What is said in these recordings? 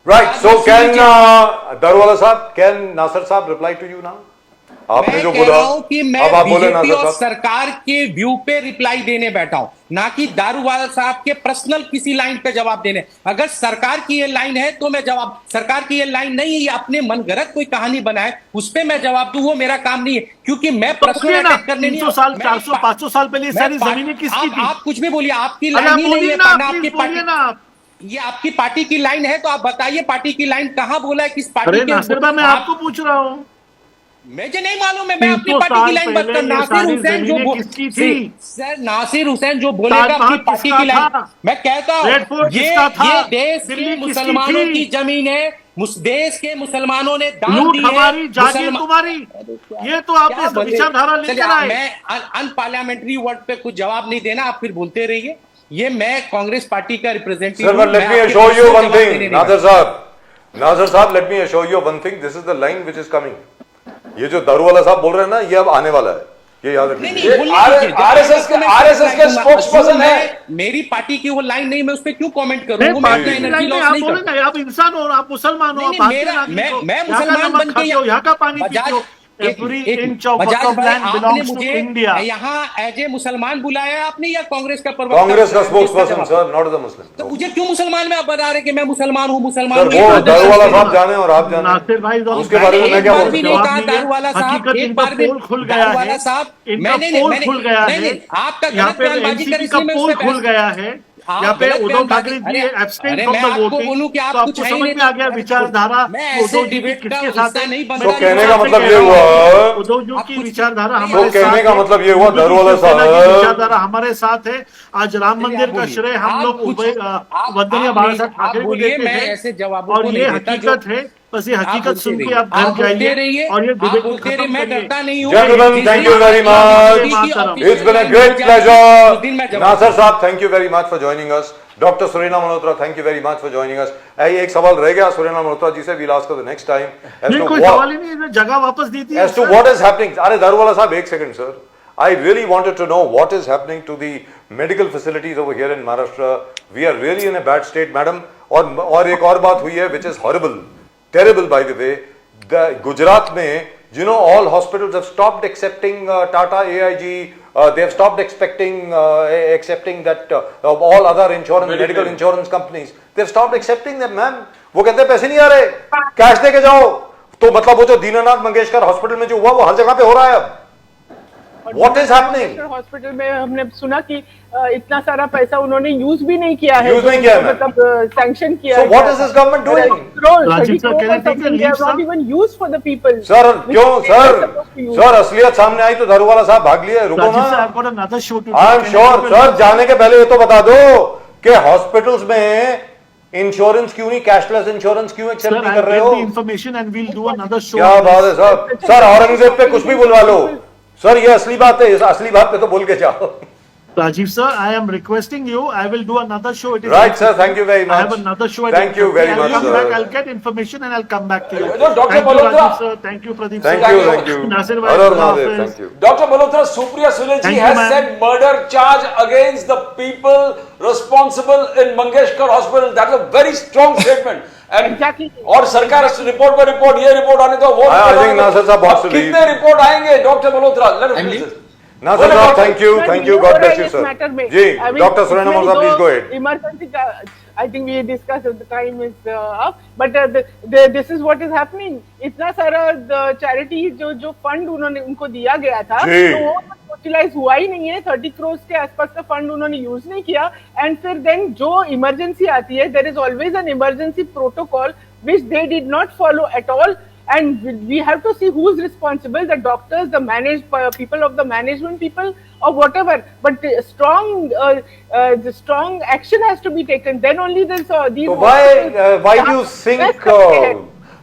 Right. So can Darwala Saab, can Nasir Saab reply to you now? आपने मैं जो कह बोला, रहा हूं कि मैं अब आप बोले बीजेपी नासिर और साहब। सरकार के व्यू पे रिप्लाई देने बैठा हूं, ना कि दारूवाला साहब के पर्सनल किसी लाइन पे जवाब देने। अगर सरकार की ये लाइन है तो मैं जवाब, सरकार की ये लाइन नहीं है, ये अपने मनगढ़ंत कोई कहानी बनाए उस पे मैं जवाब दूं, वो मेरा काम नहीं है, क्योंकि मैं तो पर्सनल बोलिए ना, अटैक करने नहीं 300 साल, मैं 400, 500 साल पहले ये सारी जमीनें किसकी थी? आप कुछ भी बोलिए, आपकी अरे लाइन आप ही नहीं बोलिए है, ना, ना आपकी प्लीज बोलिए ना आप। ये आपकी पार्टी की लाइन है तो आप बताइए पार्टी की लाइन कहां बोला है, किस पार्टी अरे के नासिर भाई, मैं आपको पूछ रहा हूं, मुझे नहीं मालूम है, मैं अपनी 300 पार्टी की साल लाइन पहले बताता। ये नासिर सारी हुसैन जो जमीनें किसकी थी? सर नासिर हुसैन जो बोलेगा ताजमहल अपनी पार्टी किसका की लाइन, था? मैं कहता हूं रेड फोर्ट ये किसका था? ये देश के दिल्ली किसकी मुसलमानों थी? की जमीन है, देश के मुसलमानों ने दान लूट दी है, हमारी, जागीर तुम्हारी। ये तो आपने विचारधारा लेकर आए। मैं अनपार्लियामेंट्री वर्ड पे कुछ जवाब नहीं देना, आप फिर बोलते रहिए। ये मैं कांग्रेस पार्टी का representative Sir, but let me assure you one thing, Nasir Saab. Nasir Saab, let me assure you one thing. This is the line which is coming. ये जो दारूवाला साहब बोल रहे हैं ना, ये अब आने वाला है। ये याद रखिए। आरएसएस के स्पोक्सपर्सन है, मेरी पार्टी की वो लाइन नहीं, मैं उस पर क्यों कमेंट करूं? मैं अपना एनर्जी लॉस आप नहीं बोले करता। ना, आप इंसान हो, आप मुसलमान हो, आप भारतीय नागरिक हो, मैं यहाँ का मुसलमान नमक बन के खाते हो, यहाँ का पानी पीते हो। Every inch of land belongs to India. यहाँ एज ए मुसलमान बुलाया आपने या कांग्रेस का प्रवक्ता? कांग्रेस का spokesperson sir, not the Muslim. तो मुझे क्यों मुसलमान में आप बता रहे कि मैं मुसलमान हूँ? मुसलमान सर वो दारूवाला साहब जाने और आप जाने, नासिर भाई, उसके बारे में मैं क्या बोल भी सकता नहीं हूँ? कहा दारूवाला साहब, हकीकत एक इनका बार भी पोल खुल गया दारूवाला है, साहब, इनका पोल खुल गया है, आपका यहाँ गलत पे बयानबाजी कर, एनसीपी का इसलिए मैं पोल उस पे खुल गया है, यहाँ पे Uddhav Thackeray ji abstain from the voting, तो आपको समझ में आ गया विचारधारा उद्धव जी की किसके साथ है। तो कहने का मतलब ये हुआ, उद्धव जी की विचारधारा तो हमारे साथ कहने का है, मतलब ये हुआ दारूवाला शिवसेना की साहब, विचारधारा हमारे साथ है। आज राम मंदिर का श्रेय हम लोग वंदनीय बाला साहब ठाकरे को देते हैं, और ये हकीकत है। बस ये हकीकत सुन के आप घर जाइए और ये डिबेट को खत्म करिए। Gentlemen, thank you very much. It's been a great pleasure. Nasir साहब, thank you very much for joining us. Dr. Surena Malhotra, thank you very much for joining us. एक सवाल रह गया सुरेना मल्होत्रा जी से, we'll ask for the next time. नहीं, कोई सवाल ही नहीं, जगह वापस दी थी। As to what is happening, अरे दारूवाला साहब एक second sir, I really wanted to know what is happening to the medical facilities over here in Maharashtra. We are really in a bad state, madam. और एक और बात हुई है, which is horrible, terrible by the way. The Gujarat में, you know, all hospitals have stopped accepting Tata, AIG. They have stopped accepting that all other insurance, medical insurance companies. They have stopped accepting them, ma'am. वो कहते हैं पैसे नहीं आ रहे, cash दे के जाओ। तो मतलब वो जो दीनानाथ मंगेशकर हॉस्पिटल में जो हुआ, वो हर जगह पे हो रहा है अब। What is happening? हॉस्पिटल में हमने सुना कि इतना सारा पैसा उन्होंने यूज भी नहीं किया है, मतलब सैंक्शन किया। So what is this government doing? Rajiv sir, can I take a leave, sir? Not even used for the people. Sir क्यों सर असलियत सामने आई तो दारूवाला साहब भाग लिए, रुको राजीव सर, ना। I've got another show to do. I am sure sir, जाने के पहले ये तो बता दो कि हॉस्पिटल्स में इंश्योरेंस क्यों नहीं, कैशलेस इंश्योरेंस क्यों एक्सेप्ट नहीं कर रहे हो? Information and we'll do another show. क्या बात है साहब। सर औरंगजेब पे कुछ भी बुलवा लो सर, ये असली बात है, इस असली बात पे तो बोल के जाओ। Rajiv sir, I am requesting you. I will do another show. It is Right, sir. Thank you very much. I have another show. Thank you very much, I'll come sir. back. I'll get information and I'll come back to you. Dr. Thank you, Malhotra. Rajiv sir. Thank you, Pradeep sir. Thank you. Nasir bhai, Har Har Allah Mahadev, Hafiz. thank you. Dr. Malhotra, Supriya Sule ji Thank you, has ma'am. said murder charge against the people responsible in Mangeshkar Hospital. That's a very strong statement. And Exactly. और सरकार report पर report, ये report आने दो, वो I think Nasir साहब बहुत से कितने रिपोर्ट आएंगे? Doctor Malhotra, let us finish this. Nasir साहब, thank you, God bless you, sir. जी, Dr. Surena Malhotra, please go ahead. Emergency, I think we discussed the time is up, but this is what is happening. इतना सारा charity जो fund उन्होंने उनको दिया गया था, जी। तो वो यूटिलाइज हुआ ही नहीं है। 30 करोड़ के आसपास का फंड उन्होंने यूज नहीं किया। एंड फिर देन जो इमरजेंसी आती है, there is always an emergency protocol which they did not follow at all. And we have to see who's responsible, the doctors, the people of the management people, or whatever. But the strong action has to be taken. Then only this. So why do you think,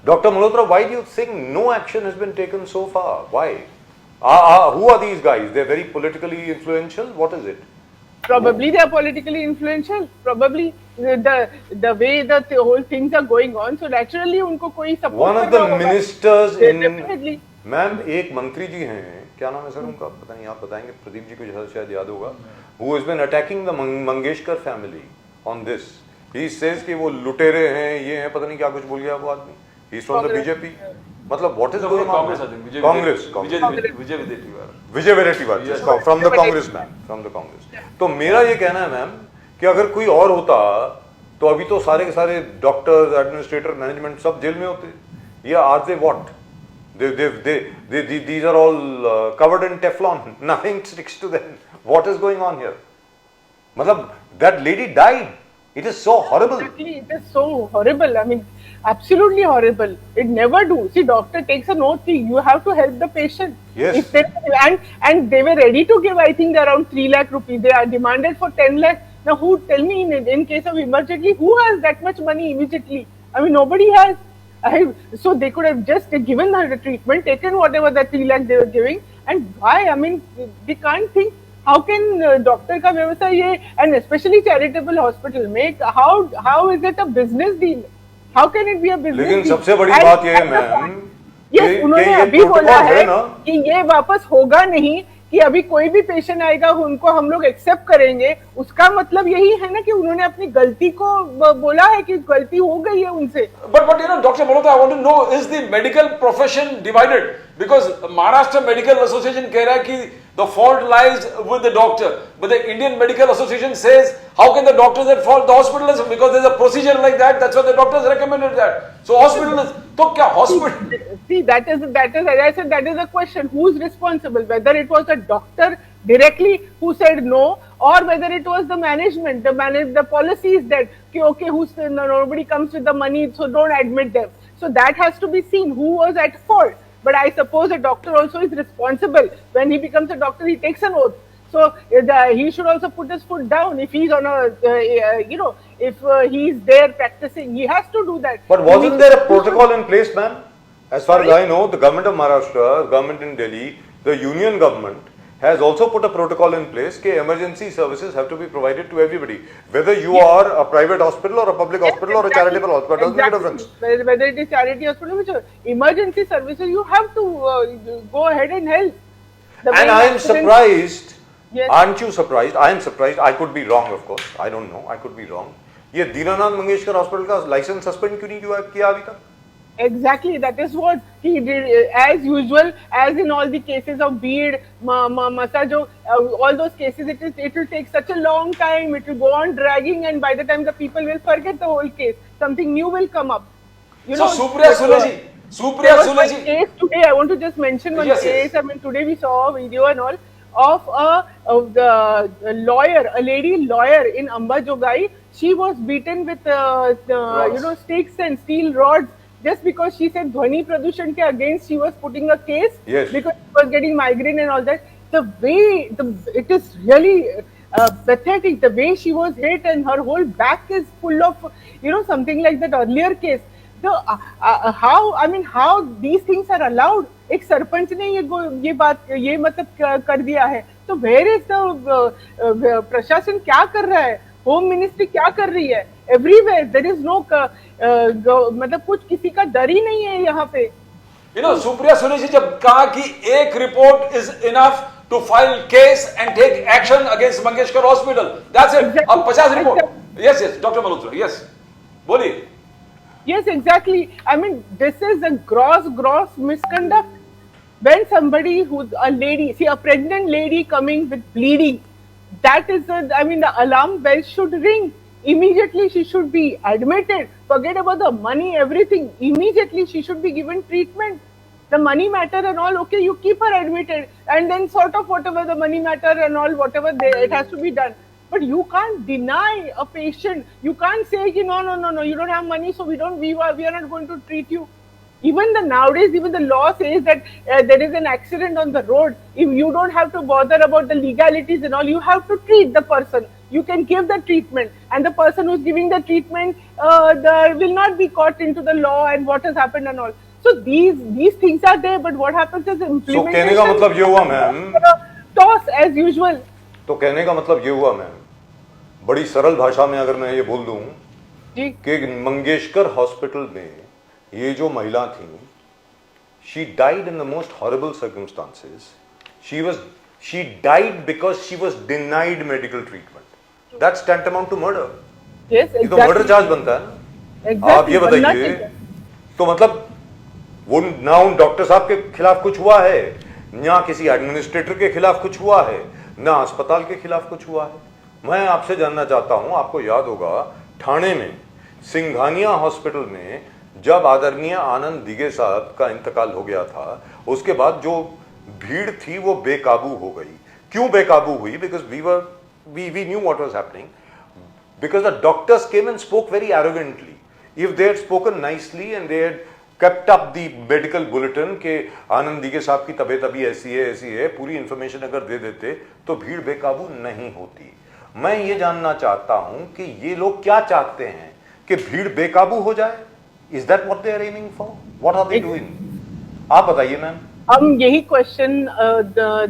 Dr. Malhotra, why do you think no action has been taken so far? Why? Who are these guys? They're very politically influential. What is it? Probably they are politically influential. Probably the way that the whole things are going on. So naturally उनको कोई support One of the ministers in, definitely. Ma'am एक मंत्री जी हैं, क्या नाम है sir उनका, पता नहीं, आप बताएंगे, प्रदीप जी को शायद याद होगा, who has been attacking the Mangeshkar family on this. He says कि वो लुटेरे हैं, ये हैं, पता नहीं क्या कुछ बोल गया वो आदमी. He is from the BJP. मतलब what is going on? Congress. Vijay Wadettiwar from the Congress ma'am, from the Congress. तो मेरा ये कहना है मैम कि अगर कोई और होता तो अभी तो सारे के सारे डॉक्टर्स, एडमिनिस्ट्रेटर, मैनेजमेंट सब जेल में होते. ये are they what? These are all covered in Teflon. Nothing sticks to them. What is going on here? मतलब that lady died. It is so horrible. Exactly, it is so horrible. I mean, absolutely horrible. It never do. See, doctor takes an oath. You have to help the patient. Yes. If they, and they were ready to give, I think, around 3 lakh rupees. They are demanded for 10 lakh. Now, who tell me in case of emergency, who has that much money immediately? I mean, nobody has. So they could have just given her the treatment, taken whatever the 3 lakh they were giving, and why? I mean, they can't think. How can doctor का व्यवसाय ये, and especially charitable hospital make, how is it a business deal? How can it be a business लेकिन deal? सबसे बड़ी बात ये है ma'am, Yes, उन्होंने अभी बोला है कि ये वापस होगा नहीं, कि अभी कोई भी पेशेंट आएगा उनको हम लोग एक्सेप्ट करेंगे. उसका मतलब यही है ना कि उन्होंने अपनी गलती को बोला है कि गलती हो गई है उनसे. But you know, Dr. Malhotra, I want to know, is the medical profession divided? Because Maharashtra Medical Association कह रहा है कि the fault lies with the doctor, but the Indian Medical Association says, how can the doctors at fault? The hospital is, because there's a procedure like that. That's why the doctors recommended that. So hospital is, तो क्या hospital? See, that is as I said, that is the question. Who's responsible? Whether it was a doctor directly who said no, or whether it was the management, the policies that okay, nobody comes with the money, so don't admit them. So that has to be seen. Who was at fault? But I suppose a doctor also is responsible. When he becomes a doctor, he takes an oath. So he should also put his foot down. If he's on a, if he's there practicing, he has to do that. But wasn't there a protocol in place, ma'am? As far as I know, the government of Maharashtra, government in Delhi, the union government has also put a protocol in place that emergency services have to be provided to everybody. Whether you are a private hospital or a public hospital or a charitable hospital, doesn't make a difference. Whether it is charity hospital, which emergency services, you have to go ahead and help. And I am surprised. Yes. Aren't you surprised? I am surprised. I could be wrong, of course. I don't know. I could be wrong. ये Dinanath Mangeshkar hospital का licence suspend क्यों नहीं किया अभी तक? Exactly, that is what he did, as usual, as in all the cases of Beed, Masajo, all those cases. It will take such a long time. It will go on dragging, and by the time the people will forget the whole case, something new will come up. So Supriya Sule ji. Case today, I want to just mention one case. Yes. I mean, today we saw a video and all of the lawyer, a lady lawyer in Ambajogai. She was beaten with sticks and steel rods. Just because she said Dhwani Pradushan ke against, she was putting a case. Yes. Because she was getting migraine and all that. The way it is really pathetic. The way she was hit and her whole back is full of something like that earlier case. How these things are allowed? एक सरपंच ने ये मतलब कर दिया है. तो where is the प्रशासन क्या कर रहा है? होम मिनिस्ट्री क्या कर रही है? Everywhere there is no मतलब कुछ किसी का डर ही नहीं है यहाँ पे. सुप्रिया सुले जी जब कहा कि एक report is enough to file case and take action against Mangeshkar hospital, that's it. अब 50 report. Yes doctor Malhotra, yes बोलिए. Yes, exactly. I mean, this is a gross misconduct. When somebody who's a lady, see a pregnant lady coming with bleeding, that is the alarm bell should ring. Immediately she should be admitted. Forget about the money, everything. Immediately she should be given treatment. The money matter and all, okay, you keep her admitted and then sort of whatever the money matter and all, whatever it has to be done. But you can't deny a patient. You can't say, no, you don't have money, so we are not going to treat you. Even nowadays, even the law says that there is an accident on the road. If you don't have to bother about the legalities and all, you have to treat the person. You can give the treatment, and the person who's giving the treatment will not be caught into the law and what has happened and all. So these things are there, but what happens is implementation. So कहने का मतलब ये हुआ ma'am. Toss as usual. तो कहने का मतलब ये हुआ मैम, बड़ी सरल भाषा में अगर मैं ये बोल दूं कि मंगेशकर हॉस्पिटल में ये जो महिला थी, she died in the most horrible circumstances. She died because she was denied medical treatment. That's tantamount to murder. Yes, ये तो मर्डर चार्ज बनता है ना। Exactly, आप ये बनना बताइए, चाहिए। तो मतलब वो ना उन डॉक्टर साहब के खिलाफ कुछ हुआ है, ना किसी एडमिनिस्ट्रेटर के खिलाफ कुछ हुआ है, ना अस्पताल के खिलाफ कुछ हुआ है। मैं आपसे जानना चाहता हूं, आपको याद होगा ठाणे में सिंघानिया हॉस्पिटल में जब आदरणीय आनंद दिगे साहब का इंतकाल हो गया था, उसके बाद जो भीड़ थी वो बेकाबू हो गई। क्यों बेकाबू हुई? Because we knew what was happening, because the doctors came and spoke very arrogantly. If they had spoken nicely and they had kept up the medical bulletin के आनंद दिगे साहब की तबीयत अभी ऐसी है, पूरी इंफॉर्मेशन अगर दे देते तो भीड़ बेकाबू नहीं होती। मैं ये जानना चाहता हूं कि ये लोग क्या चाहते हैं कि भीड़ बेकाबू हो जाए? Is that what they are aiming for? What are they doing? आप बताइए मैम। हम यही क्वेश्चन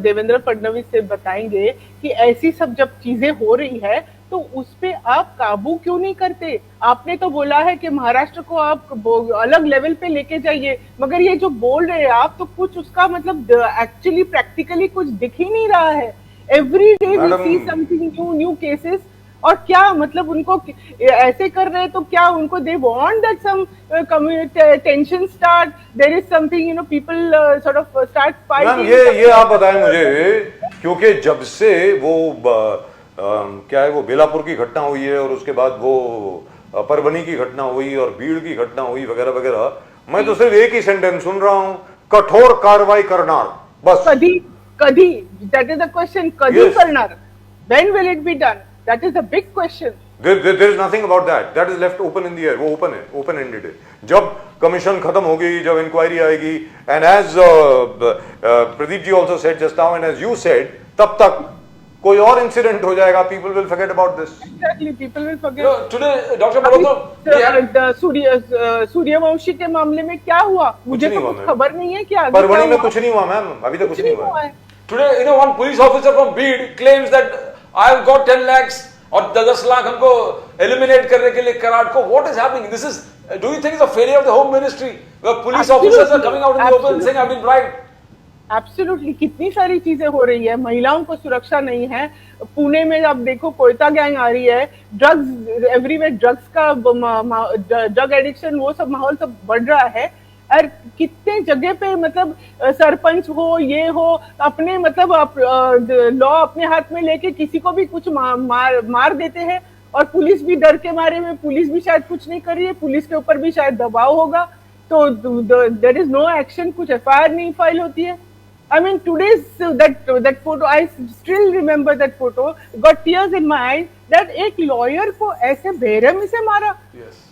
देवेंद्र फडणवीस से बताएंगे कि ऐसी सब जब चीजें हो रही है तो उस पे आप काबू क्यों नहीं करते? आपने तो बोला है कि महाराष्ट्र को आप अलग लेवल पे लेके जाइए, मगर ये जो बोल रहे हैं आप, तो कुछ उसका मतलब एक्चुअली प्रैक्टिकली कुछ दिख ही नहीं रहा है। Every day we see something new cases. और क्या मतलब उनको ऐसे कर रहे हैं तो क्या उनको they want that some tension start, there is something people sort of start fighting. ये आप बताएं मुझे, क्योंकि जब से वो क्या है वो बेलापुर की घटना हुई है और उसके बाद वो परभनी की घटना हुई और भीड़ की घटना हुई वगैरह वगैरह, मैं तो सिर्फ एक ही सेंटेंस सुन रहा हूं, कठोर कार्रवाई करना। बस कधी दैट इज द क्वेश्चन, कधी करणार? When will it be done? That is the big question. There is nothing about that. That is left open in the air. वो ओपन है, ओपन एंडेड है। जब कमीशन खत्म होगी, जब इंक्वायरी आएगी, and as Pradeep ji also said just now and as you said, तब तक कोई और इंसिडेंट हो जाएगा, people will forget about this. Exactly, people will forget. Today, Dr. Malhotra, Suryavanshi के मामले में क्या हुआ? मुझे तो कुछ खबर नहीं है क्या परभनी में कुछ नहीं हुआ मैम, अभी तक कुछ नहीं हुआ है। Today, one police officer from Bid claims that I've got 10 lakhs और 10 लाख हमको eliminate करने के लिए करार को। What is happening? This is, do you think it's a failure of the Home Ministry where police officers are coming out in the open saying I've been bribed? Absolutely, कितनी सारी चीजें हो रही है, महिलाओं को सुरक्षा नहीं है। पुणे में आप देखो कोयता गैंग आ रही है, ड्रग्स एवरीवेयर, ड्रग्स का ड्रग एडिक्शन वो सब माहौल सब बढ़ रहा है। और कितने जगह पे मतलब सरपंच हो, ये हो, अपने मतलब लॉ अपने हाथ में लेके किसी को भी कुछ मार देते हैं और पुलिस भी डर के मारे में, पुलिस भी शायद कुछ नहीं कर रही है, पुलिस के ऊपर भी शायद दबाव होगा तो देयर इज नो एक्शन, कुछ एफआईआर नहीं फाइल होती है। I mean, today's that photo, I still remember that photo. Got tears in my eyes. That एक lawyer को ऐसे बेरहमी से मारा,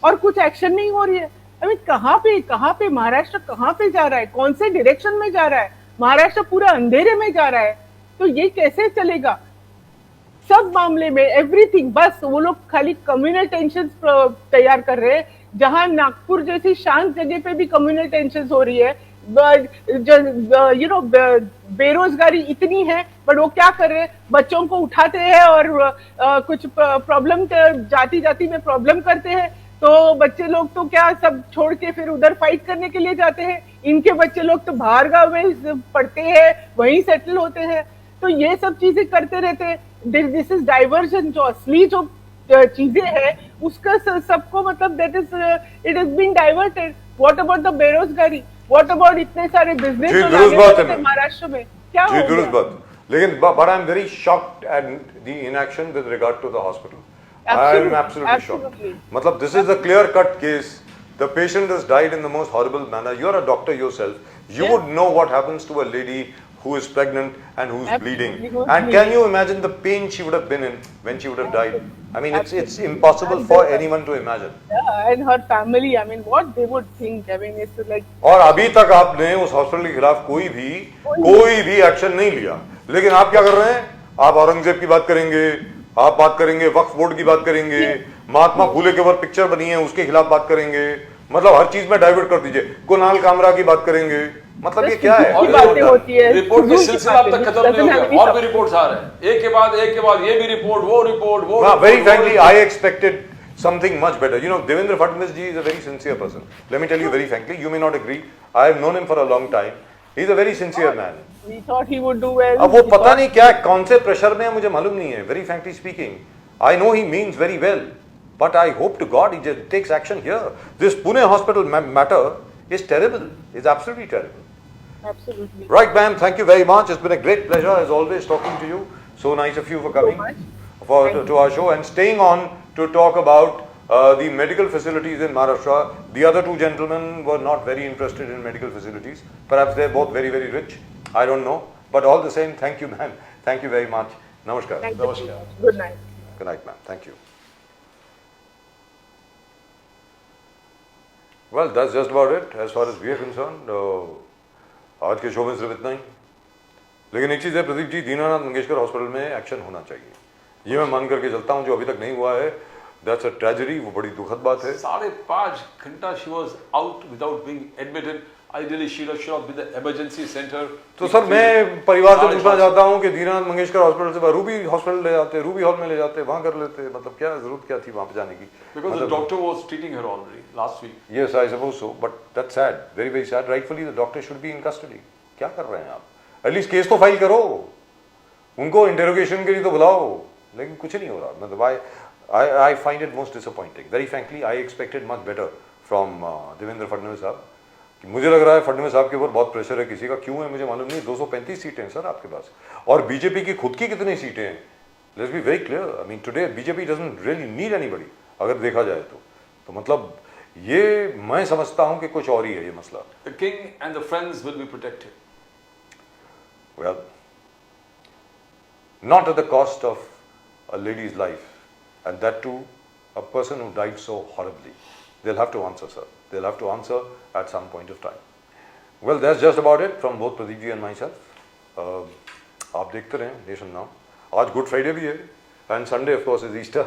और कुछ एक्शन नहीं हो रही है। I mean, कहाँ पे महाराष्ट्र कहाँ पे जा रहा है? कौन से डायरेक्शन में जा रहा है? महाराष्ट्र पूरा अंधेरे में जा रहा है, तो ये कैसे चलेगा? सब मामले में एवरीथिंग, बस वो लोग खाली कम्युनल टेंशन तैयार कर रहे हैं। जहां नागपुर जैसी शांत जगह पे भी कम्युनल टेंशन हो रही है, बेरोजगारी इतनी है, बट वो क्या कर रहे हैं? बच्चों को उठाते हैं और कुछ प्रॉब्लम जाती जाती में प्रॉब्लम करते हैं, तो बच्चे लोग तो क्या सब छोड़ के फिर उधर फाइट करने के लिए जाते हैं। इनके बच्चे लोग तो बाहर गांव में पढ़ते हैं, वहीं सेटल होते हैं। तो ये सब चीजें करते रहते हैं। This is diversion. जो असली जो चीजें हैं उसका सबको मतलब that is it is being diverted. What about the बेरोजगारी? व्हाट अबाउट इतने सारे बिजनेस महाराष्ट्र में क्या हो गया? लेकिन but I'm very shocked at the inaction with regard to the hospital. I'm absolutely shocked. मतलब this is a clear-cut case. The patient has died in the most horrible manner. You're a doctor yourself. You would know what happens to a lady who is pregnant and who's bleeding. And can you imagine the pain she would have been in when she would have died? I mean, it's impossible for anyone to imagine. Yeah, and her family, I mean, what they would think. I mean, it's like. और अभी तक आपने उस hospital के खिलाफ कोई भी action नहीं लिया। लेकिन आप क्या कर रहे हैं? आप औरंगजेब की बात करेंगे, आप बात करेंगे वक्फ बोर्ड की बात करेंगे, महात्मा फूले के ऊपर पिक्चर बनी है उसके खिलाफ बात करेंगे, मतलब हर चीज में डाइवर्ट कर दीजिए। कुणाल कामरा की बात करेंगे, मतलब ये क्या है? रिपोर्ट की सिलसिला अब तक खत्म नहीं हो गया, और भी रिपोर्ट्स आ रहे हैं, एक के बाद ये भी रिपोर्ट, वो report. Very frankly, I expected something much better. You know, Devendra Fadnavis ji is a very sincere person. Let me tell you very frankly, you may not agree. I have known him for a long time. He's a very sincere man. We thought he would do well. अब वो पता नहीं क्या कौन से pressure में है, मुझे मालूम नहीं है. Very frankly speaking, I know he means very well. But I hope to God he just takes action here. This Pune hospital matter is terrible. It's absolutely terrible. Absolutely. Right, ma'am. Thank you very much. It's been a great pleasure as always talking to you. So nice of you for coming to our show and staying on to talk about the medical facilities in Maharashtra. The other two gentlemen were not very interested in medical facilities. Perhaps they're both very, very rich. I don't know. But all the same, thank you, ma'am. Thank you very much. Namaskar. Thank you. Good night. Good night, ma'am. Thank you. Well, that's just about it as far as we are concerned. आज के show में सिर्फ इतना ही. लेकिन एक चीज़ है Pradeep ji, Dinanath Mangeshkar hospital में action होना चाहिए. ये मैं मान करके चलता हूँ, जो अभी तक नहीं हुआ है. That's a tragedy. वो बड़ी दुखद बात है. 5.5 घंटा she was out without being admitted. Ideally she should have been the emergency center. तो सर मैं परिवार से पूछना चाहता हूँ कि दीनानाथ मंगेशकर हॉस्पिटल से रूबी हॉस्पिटल ले जाते, रूबी हॉल में ले जाते, वहाँ कर लेते. मतलब क्या जरूरत क्या थी वहाँ पे जाने की? Because the doctor was treating her already last week. Yes, I suppose so. But that's sad. Very, very sad. Rightfully, the doctor should be in custody. क्या कर रहे हैं आप? At least केस तो फाइल करो. उनको इंटेरोगेशन के लिए तो बुलाओ. लेकिन कुछ नहीं हो रहा. मतलब I find it most disappointing. Very frankly, I expected much better from Devendra Fadnavis साहब. कि मुझे लग रहा है फडणवीस साहब के ऊपर बहुत प्रेशर है किसी का. क्यों है मुझे मालूम नहीं. 235 सीटें हैं सर आपके पास. और बीजेपी की खुद की कितनी सीटें हैं? Let's be very clear. I mean, today BJP doesn't really need anybody. अगर देखा जाए तो मतलब ये मैं समझता हूं कि कुछ और ही है ये मसला. The king and the friends will be protected. Well, not at the cost of a lady's life, and that too a person who died so horribly. They'll have to answer, sir. They'll have to answer at some point of time. Well, that's just about it from both Pradeep ji and myself. आप देखते रहें Nation Now. आज Good Friday भी है, and Sunday of course is Easter.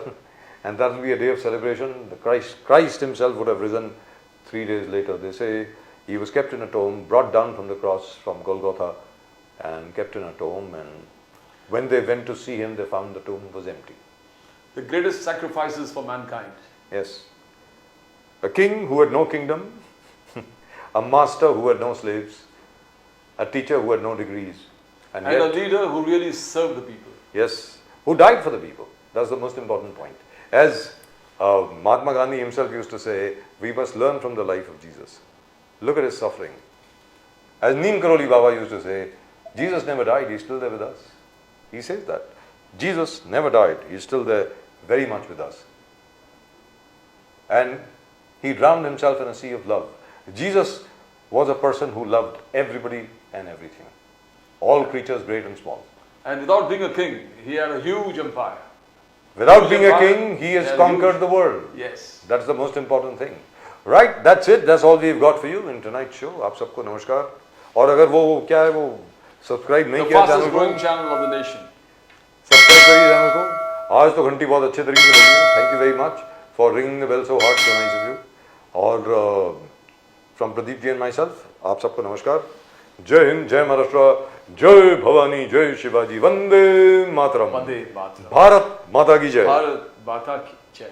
And that will be a day of celebration. The Christ himself would have risen 3 days later. They say he was kept in a tomb, brought down from the cross from Golgotha and kept in a tomb. And when they went to see him, they found the tomb was empty. The greatest sacrifices for mankind. Yes. A king who had no kingdom, a master who had no slaves, a teacher who had no degrees. And a yet, leader who really served the people. Yes, who died for the people. That's the most important point. As Mahatma Gandhi himself used to say, we must learn from the life of Jesus. Look at his suffering. As Neem Karoli Baba used to say, Jesus never died, he's still there with us. He says that. Jesus never died, he's still there very much with us. And he drowned himself in a sea of love. Jesus was a person who loved everybody and everything. All creatures, great and small. And without being a king, he had a huge empire. Without being a king, he has conquered the world. Yes. That's the most important thing. Right, that's it. That's all we've got for you in tonight's show. आप सबको नमस्कार. और अगर वो क्या है वो subscribe नहीं किया चैनल को, growing channel of the nation. Subscribe करिए चैनल को. आज तो घंटी बहुत अच्छे तरीके से लगी है. Thank you very much for ringing the bell so hard, so nice of you. और from Pradeep ji and myself, आप सबको नमस्कार. जय हिंद, जय महाराष्ट्र, जय भवानी, जय शिवाजी, वंदे मातरम. वंदे मातरम. भारत माता की जय. भारत माता की जय.